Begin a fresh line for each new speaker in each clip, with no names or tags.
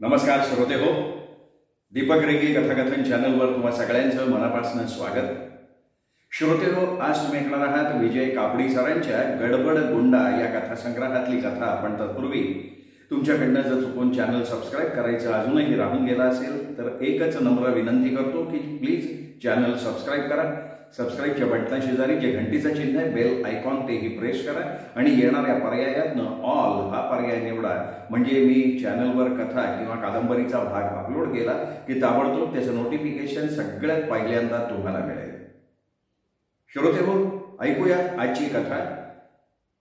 नमस्कार श्रोते हो, दीपक रेगी कथाकथन चॅनलवर तुम्हा सगळ्यांचं मनापासून स्वागत. श्रोते हो, आज तुम्ही ऐकणार आहात विजय कापडी सरांच्या गडबड गुंडा या कथासंग्रहातली कथा. पण तत्पूर्वी तुमच्याकडनं जर चुकून चॅनल सबस्क्राईब करायचं अजूनही राहून गेला असेल तर एकच नम्र विनंती करतो की प्लीज चॅनल सबस्क्राईब करा. सबस्क्राईबच्या बटना शेजारी जे घंटीचं चिन्ह आहे बेल आयकॉन तेही प्रेस करा आणि येणाऱ्या पर्यायातनं ऑल हा पर्याय निवडा. म्हणजे मी चॅनलवर कथा किंवा कादंबरीचा भाग अपलोड केला की ताबडतोब त्याचं नोटिफिकेशन सगळ्यात पहिल्यांदा तुम्हाला मिळेल. श्रोते हो, ऐकूया आजची कथा.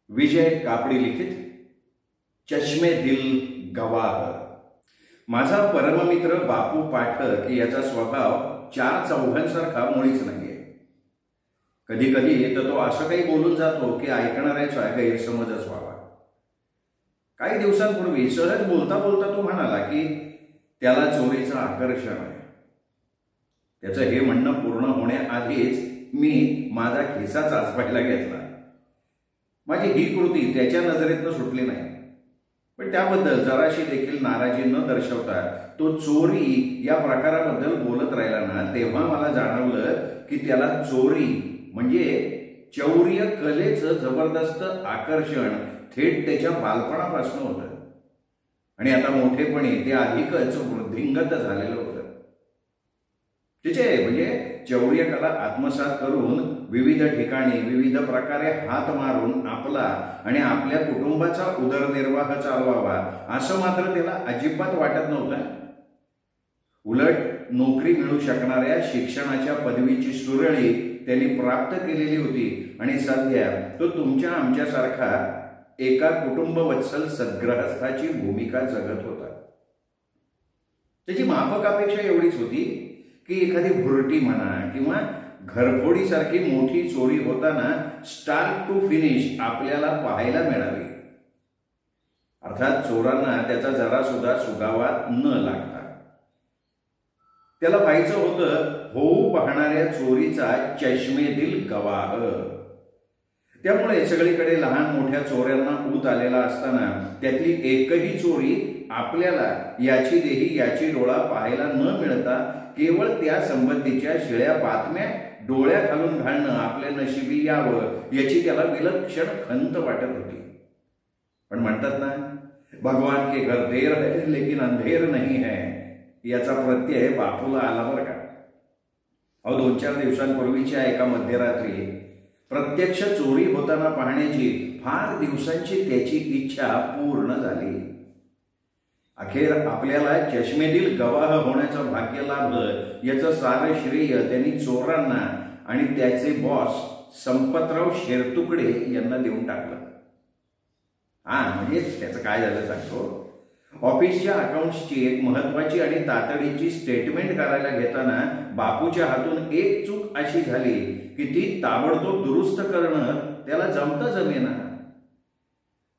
विजय कापडी लिखित चष्मे दिल गवाह. माझा परममित्र बापू पाठक याचा स्वभाव चार चौघांसारखा मुळीच नाहीये. कधी कधी तर तो असं काही बोलून जातो की ऐकणाऱ्याचा गैरसमजच व्हावा. काही दिवसांपूर्वी सहज बोलता बोलता तो म्हणाला की त्याला चोरीचं आकर्षण आहे. त्याचं हे म्हणणं पूर्ण होण्याआधीच मी माझा खिसा चाचपायला घेतला. माझी ही कृती त्याच्या नजरेतनं सुटली नाही, पण त्याबद्दल जराशी देखील नाराजी न दर्शवता तो चोरी या प्रकाराबद्दल बोलत राहिला ना, तेव्हा मला जाणवलं की त्याला चोरी म्हणजे चौर्य कलेचं जबरदस्त आकर्षण थेट त्याच्या बालपणापासून होतं आणि आता मोठेपणी ते अधिकच वृद्धिंगत झालेलं होतं. तिचे म्हणजे चौर्य कला आत्मसात करून विविध ठिकाणी विविध प्रकारे हात मारून आपला आणि आपल्या कुटुंबाचा उदरनिर्वाह चालवावा असं मात्र त्याला अजिबात वाटत नव्हतं. उलट नोकरी मिळू शकणाऱ्या शिक्षणाच्या पदवीची सुरळी त्यांनी प्राप्त केलेली होती आणि सध्या तो तुमच्या आमच्यासारखा एका कुटुंबवत्सल सद्ग्रहस्थाची भूमिका जगत होता. त्याची माफक अपेक्षा एवढीच होती की एखादी भुरटी म्हणा किंवा घरफोडीसारखी मोठी चोरी होताना स्टार्ट टू फिनिश आपल्याला पाहायला मिळावी. अर्थात चोरांना त्याचा जरा सुद्धा सुगावा न लागता. त्याला पाहायचं होतं होऊ पाहणाऱ्या चोरीचा चष्मेदिल गवाह. त्यामुळे सगळीकडे लहान मोठ्या चोऱ्यांना ऊत आलेला असताना त्यातली एकही चोरी आपल्याला याची देही याची डोळा पाहायला न मिळता केवळ त्या संबंधीच्या शिळ्या बातम्या डोळ्या घालून घालणं आपल्या नशिबी यावं याची त्याला विलक्षण खंत वाटत होती. पण म्हणतात ना, भगवान के घर देर है लेकिन अंधेर नहीं है, याचा प्रत्यय बापूला आला बरं का. अहो, 2-4 दिवसांपूर्वीच्या एका मध्यरात्री प्रत्यक्ष चोरी होताना पाहण्याची फार दिवसांची त्याची इच्छा पूर्ण झाली. अखेर आपल्याला चष्मेदिल गवाह होण्याचं भाग्य लाभलं याचं सारं श्रेय त्यांनी चोरांना आणि त्याचे बॉस संपतराव शेरतुकडे यांना देऊन टाकलं. म्हणजे त्याचं काय झालं सांगतो. ऑफिसच्या अकाउंट्सची एक महत्वाची आणि तातडीची स्टेटमेंट करायला घेताना बापूच्या हातून एक चूक अशी झाली की ती ताबडतोब दुरुस्त करणं त्याला जमेना.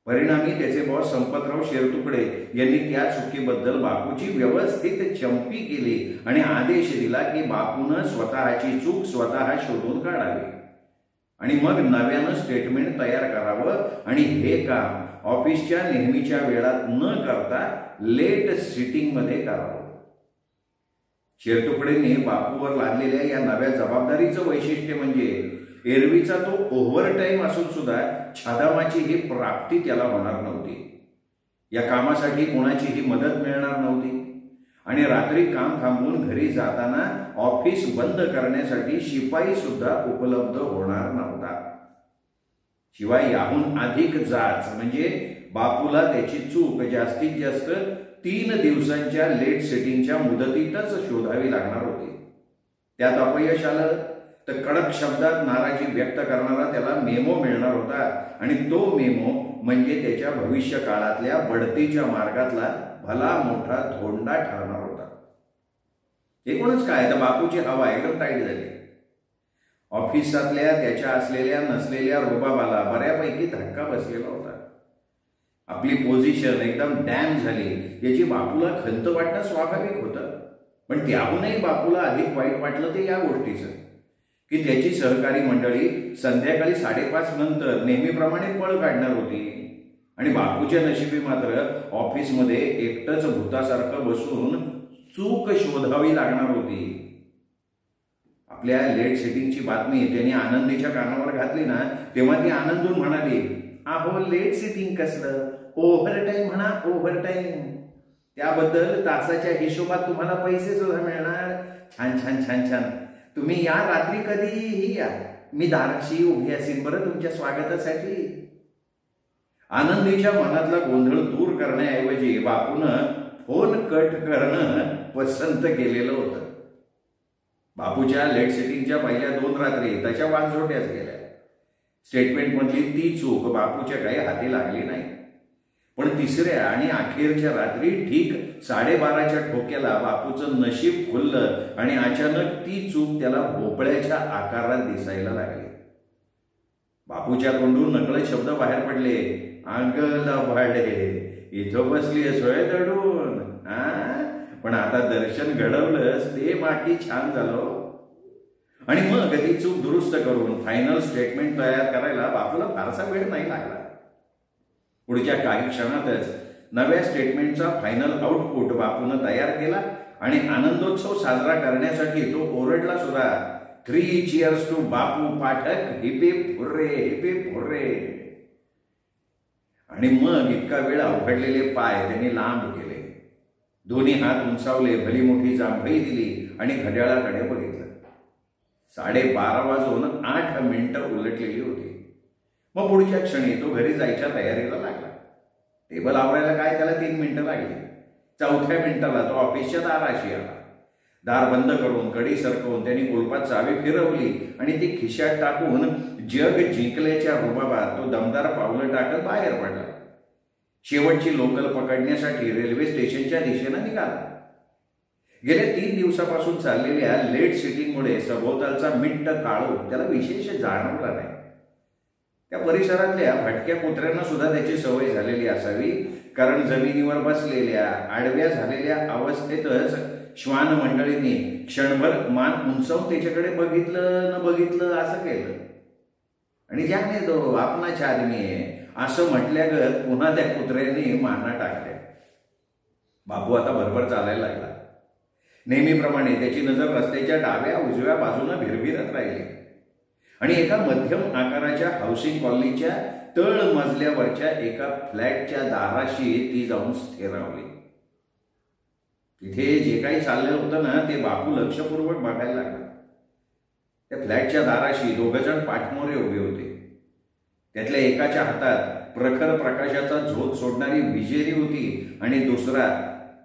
परिणामी त्याचे बॉस संपतराव शेरतुकडे यांनी त्या चुकीबद्दल बापूची व्यवस्थित चंपी केली आणि आदेश दिला की बापूनं स्वतःची चूक स्वतः शोधून काढावी आणि मग नव्यानं स्टेटमेंट तयार करावं आणि हे काम ऑफिसच्या नेहमीच्या वेळात न करता लेट सिटिंग मध्ये करावं. शेरतुकडेने बापूवर लादलेल्या या नव्या जबाबदारीचं वैशिष्ट्य म्हणजे एरवीचा तो ओव्हर टाइम असून सुद्धा छादामाची ही प्राप्ती त्याला होणार नव्हती. या कामासाठी कोणाचीही मदत मिळणार नव्हती आणि रात्री काम थांबवून घरी जाताना ऑफिस बंद करण्यासाठी शिपाई सुद्धा उपलब्ध होणार नव्हता. शिवाय याहून अधिक जाच म्हणजे बापूला त्याची चूक जास्तीत जास्त 3 दिवसांच्या लेट सेटिंगच्या मुदतीतच शोधावी लागणार होती. त्यात अपयश आलं तर कडक शब्दात नाराजी व्यक्त करणारा त्याला मेमो मिळणार होता आणि तो मेमो म्हणजे त्याच्या भविष्य काळातल्या बढतीच्या मार्गातला भला मोठा धोंडा ठरणार होता. एकूणच काय तर बापूची हवा एकदम टाईट झाली. ऑफिसातल्या त्याच्या असलेल्या नसलेल्या रुबाबाला बऱ्यापैकी धक्का बसलेला होता. आपली पोझिशन एकदम डॅम झाली याची बापूला खंत वाटणं स्वाभाविक होतं. पण त्याहूनही बापूला अधिक वाईट वाटलं ते या गोष्टीचं की त्याची सहकारी मंडळी संध्याकाळी 5:30 नंतर नेहमीप्रमाणे पळ काढणार होती आणि बापूच्या नशिबी मात्र ऑफिसमध्ये एकटंच भूतासारखं बसून चूक शोधावी लागणार होती. आपल्या लेट सेटिंगची बातमी त्यांनी आनंदीच्या कानावर घातली ना, तेव्हा ती आनंदून म्हणाली, अहो लेट सेटिंग कसलं, ओव्हरटाईम म्हणा, ओव्हरटाईम. त्याबद्दल तासाच्या हिशोबात तुम्हाला पैसे सुद्धा मिळणार. छान छान छान छान. तुम्ही या रात्री कधीही या, मी दाराशी उभी असेन बरं तुमच्या स्वागतासाठी. आनंदीच्या मनातला गोंधळ दूर करण्याऐवजी बापूनं फोन कट करणं पसंत केलेलं होतं. बापूच्या लेट सेटिंगच्या पहिल्या 2 रात्री त्याच्या वांझोट्याच गेल्या. स्टेटमेंटमधली ती चूक बापूच्या काही हाती लागली नाही. पण तिसऱ्या आणि अखेरच्या रात्री ठीक 12:30च्या ठोक्याला बापूचं नशीब खुललं आणि अचानक ती चूक त्याला भोपळ्याच्या आकारात दिसायला लागली. बापूच्या तोंडून नकळत शब्द बाहेर पडले, अंगला भाडे इथं बसली सोय दडून. पण आता दर्शन घडवलंच ते बाकी छान झालं. आणि मग ती चूक दुरुस्त करून फायनल स्टेटमेंट तयार करायला बापूला फारसा वेळ नाही लागला. पुढच्या काही क्षणातच नव्या स्टेटमेंटचा फायनल आउटपुट बापून तयार केला आणि आनंदोत्सव साजरा करण्यासाठी तो ओरडला सुद्धा, 3 cheers to Bapu Pathak, hip hip hurray, hip hip hurray. आणि मग इतका वेळ अवघडलेले पाय त्यांनी लांब केले, दोन्ही हात उंचावले, भली मोठी जांभई दिली आणि घड्याळाकडे बघितलं. 12:30 वाजून 8 मिनिटं उलटलेली होती. मग पुढच्या क्षणी तो घरी जायच्या तयारीला लागला. टेबल आवरायला काय त्याला 3 मिनिटं लागली. 4थ्या मिनिटाला तो ऑफिसच्या दाराशी आला. दार बंद करून कडी सरकवून त्यांनी कुलपात चावी फिरवली आणि ती खिशात टाकून जग जिंकल्याच्या रुबाबात तो दमदार पावलं टाकत बाहेर पडला. शेवटची लोकल पकडण्यासाठी रेल्वे स्टेशनच्या दिशेनं निघाला. गेल्या 3 दिवसापासून चाललेल्या लेट सिटिंगमुळे सभोवतालचा मिट्ट काळोख त्याला विशेष जाणवला नाही. त्या परिसरातल्या भटक्या कुत्र्यांना सुद्धा त्याची सवय झालेली असावी, कारण जमिनीवर बसलेल्या आडव्या झालेल्या अवस्थेतच श्वान मंडळींनी क्षणभर मान उंचावून त्याच्याकडे बघितलं न बघितलं असं केलं आणि ज्याने तो आपणाच्या आदमी आहे असं म्हटल्यागत पुन्हा त्या कुत्र्यांनी माना टाकल्या. बापू आता बरोबर चालायला लागला. नेहमीप्रमाणे त्याची नजर रस्त्याच्या डाव्या उजव्या बाजूला भिरभिरत राहिली आणि एका मध्यम आकाराच्या हाऊसिंग कॉलनीच्या तळ मजल्यावरच्या एका फ्लॅटच्या दाराशी ती जाऊन स्थिरावली. तिथे जे काही चाललं होतं ना ते बापू लक्षपूर्वक बघायला लागला. त्या फ्लॅटच्या दाराशी 2 जण पाठमोरे उभे होते. त्यातल्या एकाच्या हातात प्रखर प्रकाशाचा झोत सोडणारी विजेरी होती आणि दुसरा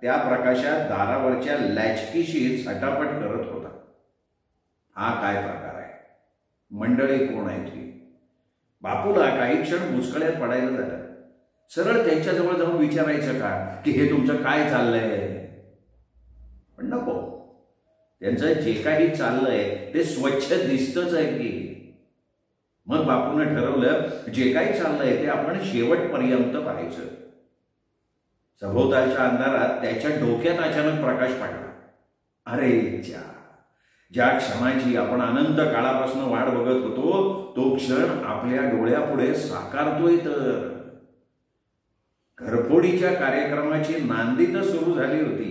त्या प्रकाशात दारावरच्या लॅचकीशी झटापट करत होता. हा काय प्रकार आहे? मंडळी कोण आहे ती? बापूला काही क्षण मुस्कळ्यात पडायला झालं. सरळ त्यांच्याजवळ जाऊन विचारायचं का की हे तुमचं काय चाललंय? पण नको, त्यांचं जे काही चाललंय ते स्वच्छ दिसतच आहे की. मग बापूनं ठरवलं जे काही चाललंय ते आपण शेवटपर्यंत पाहायचं. सभोवतालच्या अंधारात त्याच्या डोक्यात अचानक प्रकाश पडला. अरे ज्या क्षणाची आपण अनंत काळापासून वाट बघत होतो तो क्षण आपल्या डोळ्यापुढे साकारतोय. तर घरफोडीच्या कार्यक्रमाची नांदी तर सुरू झाली होती.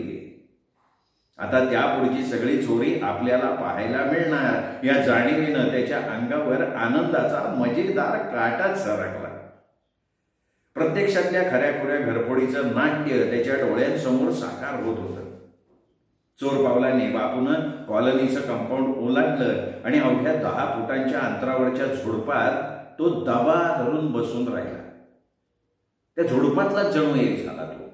आता त्यापुढची सगळी चोरी आपल्याला पाहायला मिळणार या जाणीवेनं त्याच्या अंगावर आनंदाचा मजेदार काटाच सरकला. प्रत्यक्षातल्या खऱ्याखुऱ्या घरफोडीचं नाट्य त्याच्या डोळ्यांसमोर साकार होत होतं. चोर पावलाने बापूनं कॉलनीचं कंपाऊंड ओलांडलं आणि अवघ्या 10 फुटांच्या अंतरावरच्या झुडपात तो दबा धरून बसून राहिला. त्या झुडपातला जणू एक झाला तो.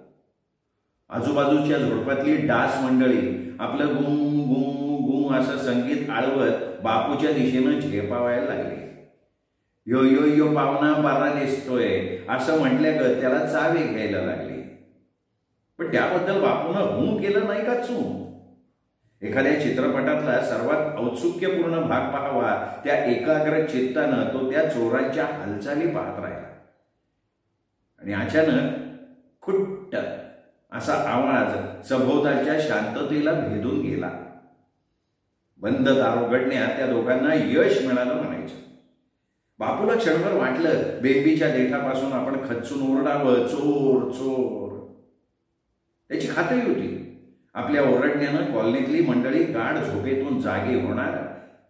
आजूबाजूच्या झुडपातली डास मंडळी आपलं गुं गुं गुं असं संगीत आळवत बापूच्या दिशेनं झेपावायला लागली. यो यो यो पावना बारा दिसतोय असं म्हटल्यागत त्याला चावे घ्यायला लागली. पण त्याबद्दल बापूनं हूं केलं नाही का चू? एखाद्या चित्रपटातला सर्वात औत्सुक्यपूर्ण भाग पाहावा त्या एकाग्र चित्तानं तो त्या चोरांच्या हालचाली पाहत राहिला. आणि अचानक खुट्ट असा आवाज सभोवतालच्या शांततेला भेदून गेला. बंद दार उघडण्यात त्या दोघांना यश मिळालं म्हणायचं. बापूला क्षणभर वाटलं बेंबीच्या देठापासून आपण खच्चून ओरडावं, चोर चोर. त्याची खात्री होती आपल्या ओरडण्यानं कॉलनीतली मंडळी गाढ झोपेतून जागी होणार,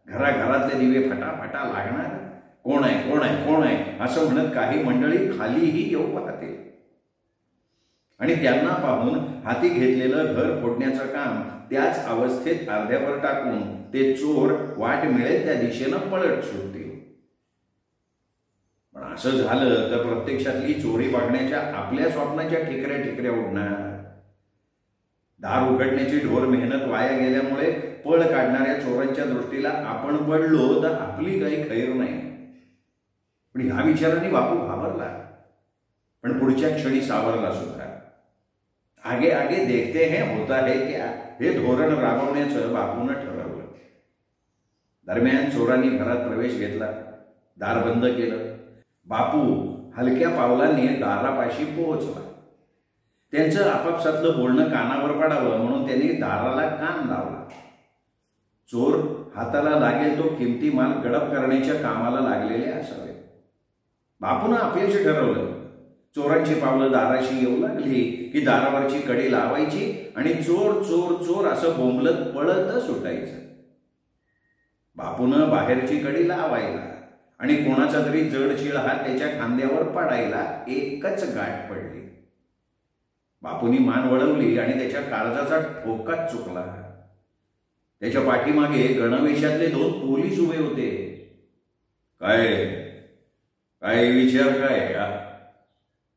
घराघरातले दिवे फटाफटा लागणार. कोण आहे कोण आहे कोण आहे असं म्हणत काही मंडळी खालीही येऊ पाहते आणि त्यांना पाहून हाती घेतलेलं घर फोडण्याचं काम त्याच अवस्थेत अर्ध्यावर टाकून ते चोर वाट मिळेल त्या दिशेनं पळत सुटते. पण असं झालं तर प्रत्यक्षातली चोरी बघण्याच्या आपल्या स्वप्नाच्या ठिकऱ्या ठिकऱ्या उडणार. दार उघडण्याची ढोर मेहनत वाया गेल्यामुळे पळ काढणाऱ्या चोरांच्या दृष्टीला आपण पडलो तर आपली काही खैर नाही. पण ह्या विचाराने बापू घाबरला, पण पुढच्या क्षणी सावरला सुद्धा. आगे आगे देखते हैं होता है क्या हे धोरण राबवण्याचं बापूनं ठरवलं. दरम्यान चोरांनी घरात प्रवेश घेतला, दार बंद केलं. बापू हलक्या पावलांनी दारापाशी पोहोचला. त्यांचं आपापसातलं बोलणं कानावर पडावं म्हणून त्यांनी दाराला कान लावला. चोर हाताला लागेल तो किमती माल गडप करण्याच्या कामाला लागलेले असावे. बापूनं आपल्याशी ठरवलं, चोरांची पावलं दाराशी येऊ लागली की दारावरची कडी लावायची आणि चोर चोर चोर असं बोंबलत पळत सुटायचं. बापूनं बाहेरची कडी लावायला आणि कोणाचा तरी जडशीळ हात त्याच्या खांद्यावर पडायला एकच गाठ पडली. बापूंनी मान वळवली आणि त्याच्या काळजाचा ठोकाच चुकला. त्याच्या पाठीमागे गणवेशातले 2 पोलीस उभे होते. काय काय विचार काय का?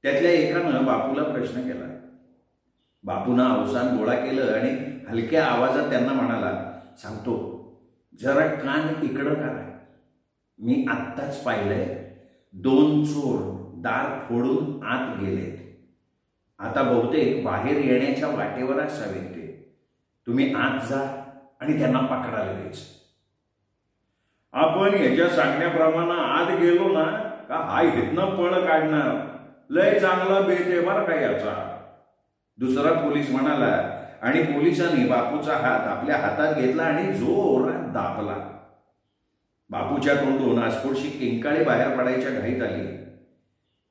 त्यातल्या एकानं बापूला प्रश्न केला. बापूनं अवसान गोळा केलं आणि हलक्या आवाजात त्यांना म्हणाला, सांगतो जरा कान इकडं करा. मी आत्ताच पाहिलंय 2 चोर दार फोडून आत गेलेत. आता बहुतेक बाहेर येण्याच्या वाटेवर असावेत ते. तुम्ही आत जा आणि त्यांना पकडा लगेच. आपण याच्या सांगण्याप्रमाणे आत गेलो ना का हा इथनं पळ काढणार. लय चांगला बेत आहे बरं का याचा, दुसरा पोलीस म्हणाला आणि पोलिसांनी बापूचा हात आपल्या हातात घेतला आणि जोरात दाबला. बापूच्या तोंडून आस्फोटशी किंकाळी बाहेर पडायच्या घाईत आली,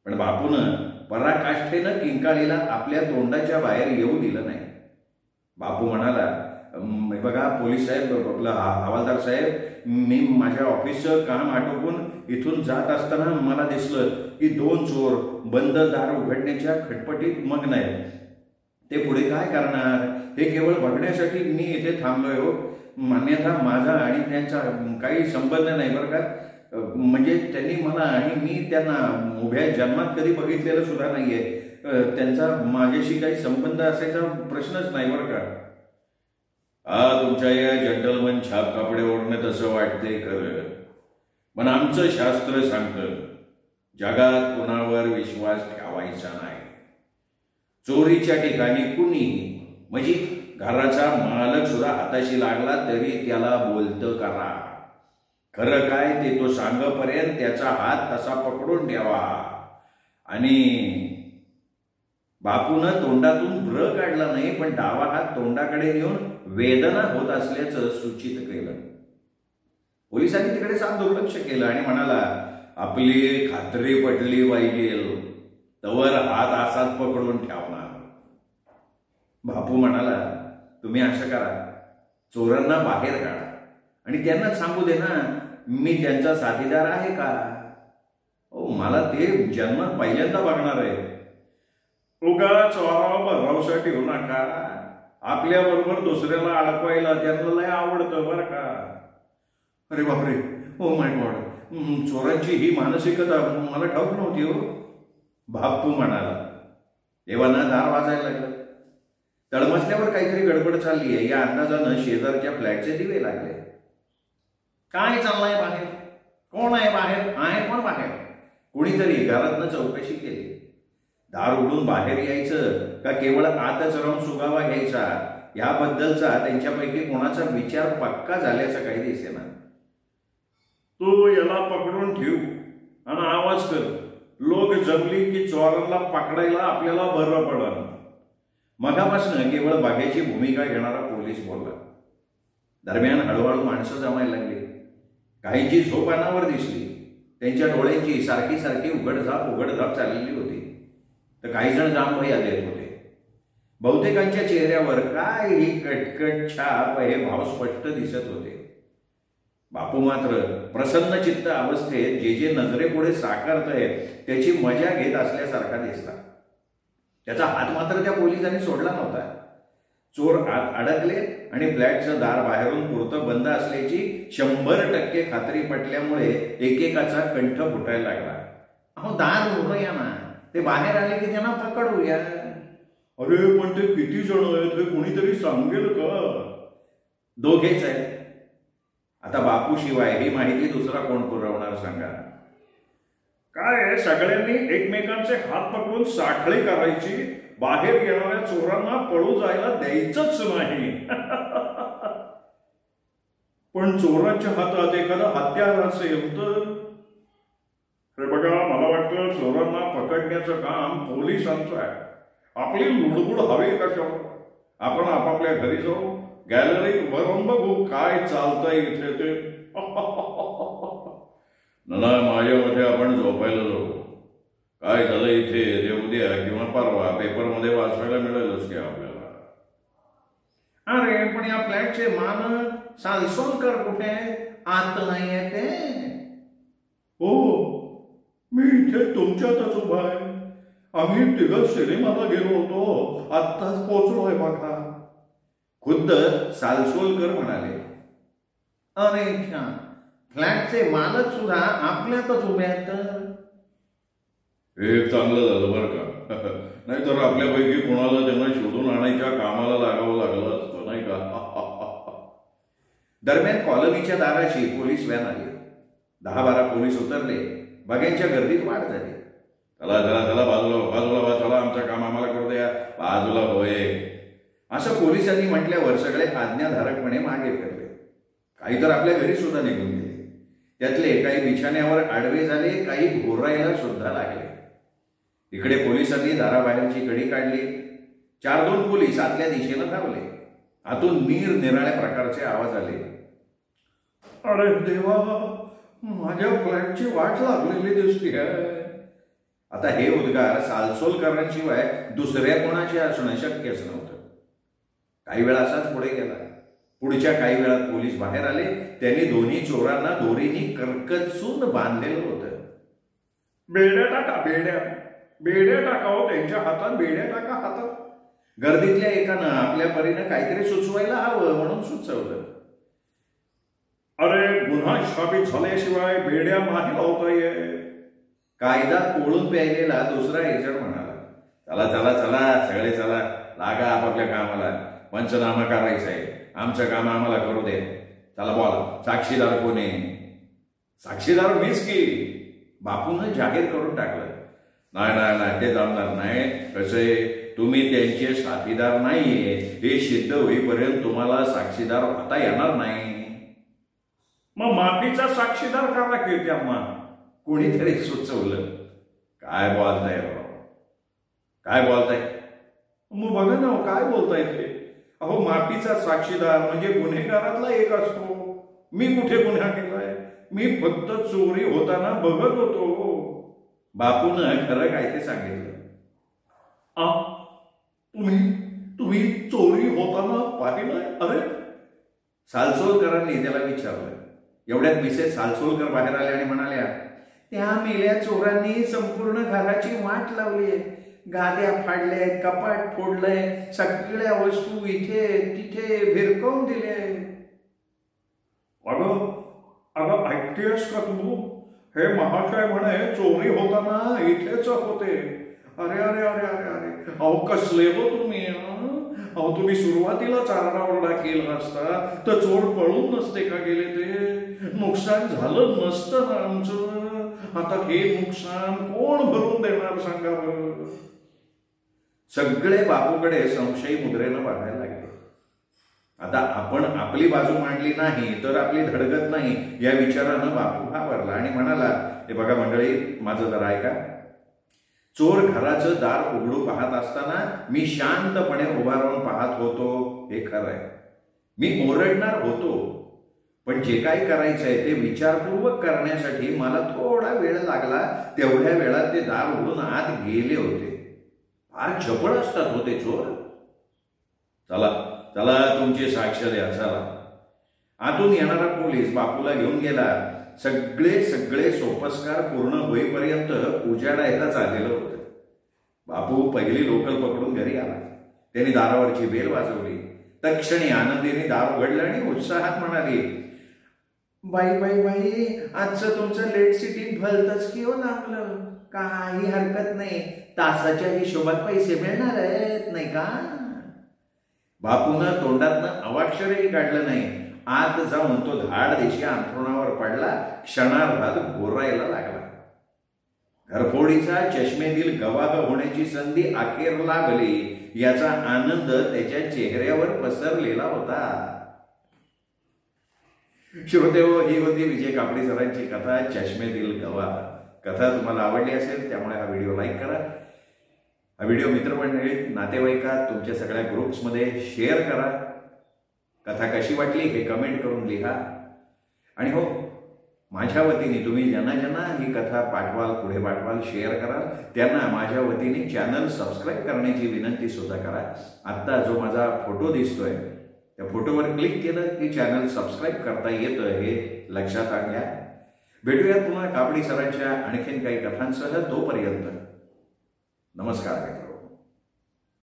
पण बापूनं पराकाष्ठेनं किंकाळीला आपल्या तोंडाच्या बाहेर येऊ दिलं नाही. बापू म्हणाला, बघा पोलीस साहेब, आपला हवालदार साहेब, मी माझ्या ऑफिसचं काम आटोपून इथून जात असताना मला दिसलं की 2 चोर बंद दार उघडण्याच्या खटपटीत मग्न आहेत. ते पुढे काय करणार हे केवळ बघण्यासाठी मी इथे थांबलोय हो. अन्यथा माझा आणि त्यांचा काही संबंध नाही बरं का. म्हणजे त्यांनी मला आणि मी त्यांना उभ्या जन्मात कधी बघितलेलं सुद्धा नाहीये. त्यांचा माझ्याशी काही संबंध असायचा प्रश्नच नाही बरं का. तुमच्या या जंटलमन छाप कापडे ओढण्यात असं वाटतंय खरं, पण आमचं शास्त्र सांगतं जगात कोणावर विश्वास ठेवायचा नाही. चोरीच्या ठिकाणी कुणीही, म्हणजे घराचा मालक सुद्धा हाताशी लागला तरी त्याला बोलतं करा. खरं काय ते तो सांगपर्यंत त्याचा हात तसा पकडून ठेवा. आणि बापूनं तोंडातून ब्र काढला नाही, पण डावा हात तोंडाकडे नेऊन वेदना होत असल्याचं सूचित केलं. पोलिसांनी तिकडे साफ दुर्लक्ष केलं आणि म्हणाला, आपली खात्री पटली पाहिजे तवर हात असाच पकडून ठेवणार. बापू म्हणाला, तुम्ही असं करा, चोरांना बाहेर काढा आणि त्यांना सांगू दे ना मी त्यांचा साथीदार आहे का. मला ते जन्मात पहिल्यांदा बघणार आहे. उगाच चोरावर भरवसा ठेवू नका. आपल्याबरोबर दुसऱ्याला अडकवायला त्यांना लय आवडतं बरं का. अरे बापरे, हो माय गॉड, चोरांची ही मानसिकता मला ठाऊक नव्हती हो. बापू म्हणाला. तेव्हा दार वाजायला लागलं. तळमजल्यावर काहीतरी गडबड चालली आहे या अंदाजानं शेजारच्या फ्लॅटचे दिवे लागले. काय चाललंय बाहेर, कोण आहे बाहेर, आहे कोण बाहेर. कोणीतरी घरातनं चौकशी केली. दार उघडून बाहेर यायचं का केवळ आतच राहून सुगावा घ्यायचा याबद्दलचा त्यांच्यापैकी कोणाचा विचार पक्का झाल्याचा काही दिसेना. तू याला पकडून ठेव आणि आवाज कर. लोक जमली की चोरांना पकडायला आपल्याला बरं पडलं. मगापासून केवळ बघ्याची भूमिका घेणारा पोलीस बोलला. दरम्यान हळूहळू माणसं जमायला लागली. काहींची झोप अनावर दिसली. त्यांच्या डोळ्यांची सारखी सारखी उघडझाप चाललेली होती. तर काही जण जांभ या देत होते. बहुतेकांच्या चेहऱ्यावर काय ही कटकट छाप हे भाव स्पष्ट दिसत होते. बापू मात्र प्रसन्न चित्त अवस्थेत जे नजरेपुढे साकारतंय त्याची मजा घेत असल्यासारखा दिसला. त्याचा हात मात्र त्या पोलिसांनी सोडला नव्हता. चोर आत अडकले आणि फ्लॅटचं दार बाहेरून पुरतं बंद असल्याची 100% खात्री पटल्यामुळे एकेकाचा कंठ फुटायला लागला. अहो, दार उघडूया ना, ते बाहेर आले की त्यांना पकडूया.
अरे पण ते किती जण आहेत हे कोणीतरी सांगेल का?
दोघेच आहेत. आता बापूशिवाय ही माहिती दुसरा कोण पुरवणार सांगा?
काय सगळ्यांनी एकमेकांचे हात पकडून साखळी करायची, बाहेर येणाऱ्या चोरांना पळू जायला द्यायचंच नाही. पण चोरांच्या हातात एखादा हत्यार असेल तर? हे बघा, मला वाटतं चोरांना पकडण्याचं काम पोलिसांचं आहे. आपली लुडबुड हवी कशावर? आपण आपापल्या घरी जाऊ, गॅलरीत भरून बघू काय चालतंय इथे ते.
नाही, माझ्या मते आपण झोपायला जाऊ. काय झालं इथे ते उद्या किंवा परवा पेपरमध्ये वाचवायला मिळेलच की आपल्याला. अरे पण या फ्लॅटचे मालक सालसोलकर कुठे? आत नाही आहे ते?
हो, मी इथे तुमच्यातच उभा आहे. आम्ही तिघं सिनेमाला गेलो होतो, आत्ताच पोहोचलोय बघा.
खुद्द सालसोलकर म्हणाले. अरे छान, फ्लॅटचे मालक सुद्धा आपल्यातच उभे आहेत.
हे चांगलं झालं बरं का. नाहीतर आपल्यापैकी कोणाला त्यांना शोधून आणायच्या कामाला लागावं लागलं असतं, नाही का?
दरम्यान कॉलनीच्या दाराशी पोलीस व्हॅन आली. 10-12 पोलीस उतरले. बघ्यांच्या गर्दीत वाढ झाली.
चला चला चला, बाजूला चला, आमचं काम आम्हाला करू द्या, बाजूला होय,
असं पोलिसांनी म्हटल्यावर सगळे आज्ञाधारकपणे मागे फिरले. काही तर आपल्या घरी सुद्धा निघून गेले. त्यातले काही बिछाण्यावर आडवे झाले, काही घोरायला सुद्धा लागले. इकडे पोलिसांनी दाराबाहेरची कडी काढली. 4-2 पोलीस आतल्या दिशेनं धावले. आतून निरनिराळ्या प्रकारचे आवाज आले.
अरे देवा, माझ्या फ्लॅटची वाट लागलेली दिसते.
आता हे उद्गार सालसोलकरांशिवाय दुसऱ्या कोणाचे असणं शक्यच नव्हतं. काही वेळ असाच पुढे गेला. पुढच्या काही वेळात पोलीस बाहेर आले. त्यांनी दोन्ही चोरांना दोरीनी कर्कचून बांधलेलं होतं.
बेड्या टाका, बेड्या टाकावं, त्यांच्या हातात बेड्या टाका हातात.
गर्दीतल्या एकानं आपल्या परीनं काहीतरी सुचवायला हवं म्हणून सुचवलं.
अरे गुन्हा स्थापित झाल्याशिवाय बेड्या नाही लावता येत.
कायदा कोळून प्यायलेला दुसरा एजंट म्हणाला. चला चला चला, सगळे चला, लागा आपापल्या कामाला. पंचनामा करायचा आहे, आमचं काम आम्हाला करू दे. चला बोला, साक्षीदार कोण आहे?
साक्षीदार मीच की.
बापूनं जाहीर करून टाकलं.
नाही, ते जमणार नाही. कसे,
तुम्ही त्यांचे साथीदार नाहीये हे सिद्ध होईपर्यंत तुम्हाला साक्षीदार होता येणार नाही.
मग माफीचा साक्षीदार करा की त्यांना.
कोणीतरी सुचवलं.
काय बोलताय बाबा,
काय बोलताय?
मग बघा ना, काय बोलताय ते? अहो, माफीचा साक्षीदार म्हणजे गुन्हेगारातला एक असतो. मी कुठे गुन्हा केलाय? मी फक्त चोरी होताना बघत होतो.
बापूनं खरं काय ते सांगितलं.
तुम्ही चोरी होताना पाहिलंय? अरे,
सालसोलकरांनी त्याला विचारलं. एवढ्यात मिसेस सालसोलकर बाहेर आल्या आणि म्हणाल्या, त्या मेल्या चोरांनी संपूर्ण घराची वाट लावली. गाद्या फाडल्या, कपाट फोडलंय, सगळ्या वस्तू इथे तिथे भिरकवून दिले.
अगं ऐकतेस का तू? हे महाशय म्हणे चोरी होताना इथेच होते. अरे अरे अरे अरे अरे, अहो कसले हो तुम्ही. अहो, तुम्ही सुरुवातीलाच आरडाओरडा केला असता तर चोर पळून नसते का गेले? ते नुकसान झालं नसतं ना आमचं. आता हे नुकसान कोण भरून देणार सांगा बरं?
सगळे बापूकडे संशयी मुद्रेनं बघायला लागले. आता आपण आपली बाजू मांडली नाही तर आपली धडगत नाही या विचारानं बापू घाबरला आणि म्हणाला, हे बघा मंडळी, माझं जरा ऐका. चोर घराचं दार उघडू पाहत असताना मी शांतपणे उभा राहून पाहत होतो, हे खरं आहे. मी ओरडणार होतो, पण जे काही करायचंय ते विचारपूर्वक करण्यासाठी मला थोडा वेळ लागला. तेवढ्या वेळात ते दार उघडून आत गेले होते. फार चपळ असतात होते चोर. चला चला तुमची साक्ष द्या चला. आतून येणारा पोलीस बापूला घेऊन गेला. सगळे सोपस्कार पूर्ण होईपर्यंत उजाडायलाच आलेलं होतं. बापू पहिली लोकल पकडून घरी आला. त्यांनी दारावरची बेल वाजवली. तक्षणी आनंदीने दार उघडलं आणि उत्साहात म्हणाली, बाई बाई बाई, आजचं तुमचं लेट सिटिंग भलतंच की हो लागलं. काही हरकत नाही, तासाच्या हिशोबात पैसे मिळणार आहेत नाही का. बापूनं तोंडातनं अवाक्षरही काढलं नाही. आत जाऊन तो धाडदेशी अंथरुणावर पडला. क्षणार्धात घोरायला लागला. घरफोडीचा चष्मेतील गवाह होण्याची संधी अखेर लाभली याचा आनंद त्याच्या चेहऱ्यावर पसरलेला होता. श्रोतेहो, ही होती विजय कापडी सरांची कथा चष्मेतील गवाह. कथा तुम्हाला आवडली असेल त्यामुळे हा व्हिडिओ लाईक करा. हा व्हिडिओ मित्रमंडळीत, नातेवाईकात, तुमच्या सगळ्या ग्रुप्समध्ये शेअर करा. कथा कशी वाटली हे कमेंट करून लिहा. आणि हो, माझ्या वतीने तुम्ही ज्यांना ज्यांना ही कथा पाठवाल, पुढे पाठवाल, शेअर कराल, त्यांना माझ्या वतीने चॅनल सबस्क्राईब करण्याची विनंती सुद्धा करा. आत्ता जो माझा फोटो दिसतोय त्या फोटोवर क्लिक केलं की चॅनल सबस्क्राईब करता येतं हे लक्षात घ्या. भेटूयात पुन्हा कापडी सरांच्या आणखीन काही कथांसह. तोपर्यंत नमस्कार.